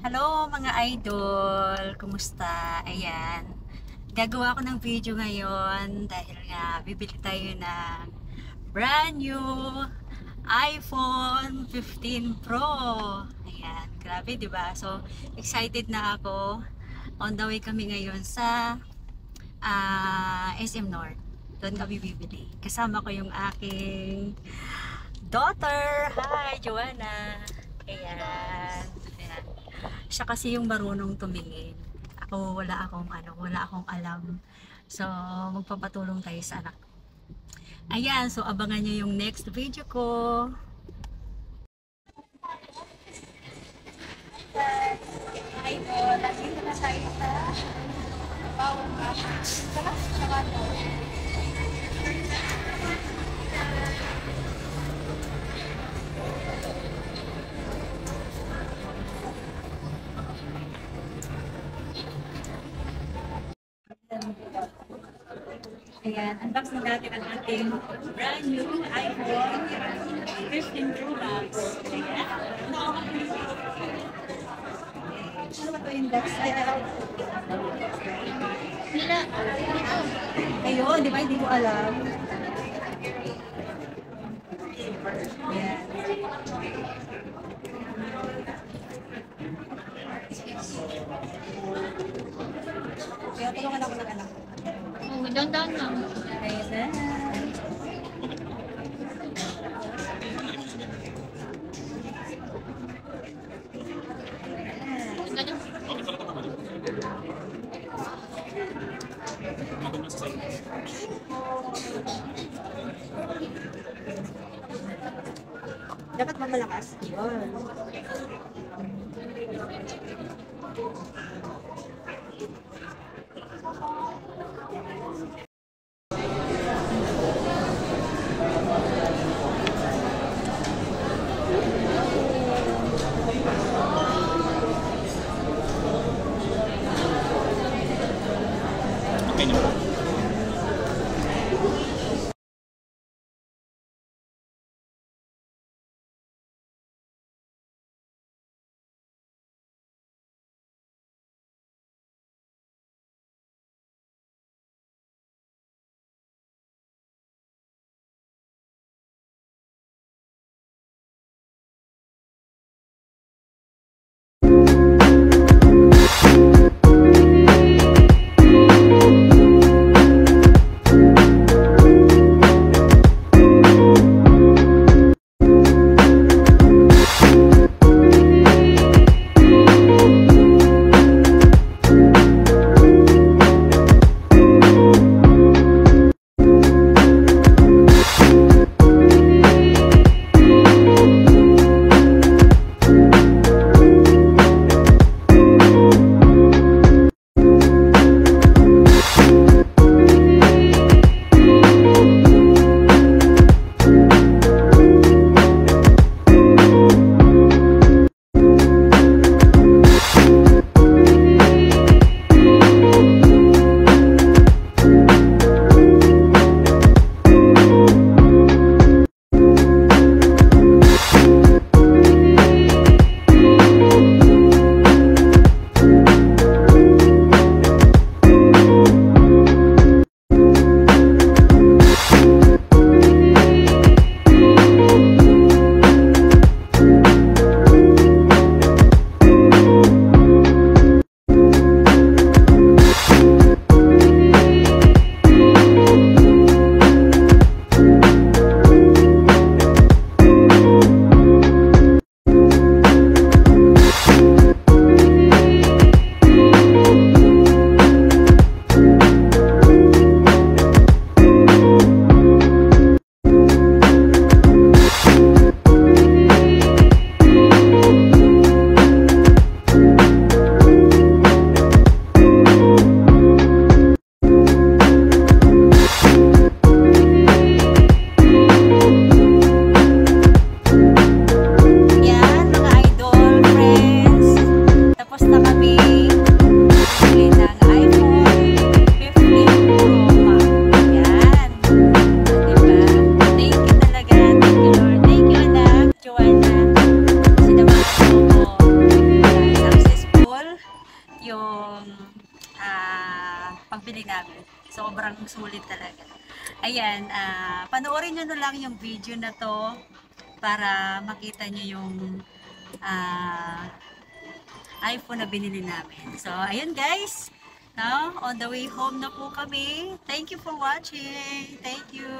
Hello mga idol! Kumusta? Ayan. Gagawa ko ng video ngayon dahil nga bibili tayo ng brand new iPhone 15 Pro. Ayan. Grabe, di ba? So, excited na ako. On the way kami ngayon sa SM North. Doon kami bibili. Kasama ko yung aking daughter. Hi, Joanna! Ayan. Ayan. Siya kasi yung marunong tumingin. Ako wala akong alam. So magpapatulong tayo sa anak. Ayan, so abangan niyo yung next video ko. Idol, nandito na tayo sa Bawang Basha. Sa Ayan, unbox na natin ang ating brand new iPhone 15 Pro Max. Ayan. Ano ba ito yung box? Ayun, di ba? Hindi ko alam. Ayan. Kaya tulungan ako ng anak. Oh, down lang. Ayan. Dapat ba malakas? Yun. Okay naman. yung pagbili namin. Sobrang sulit talaga. Ayan, panoorin nyo na lang yung video na to para makita nyo yung iPhone na binili namin. So, ayun guys. Now, on the way home na po kami. Thank you for watching. Thank you.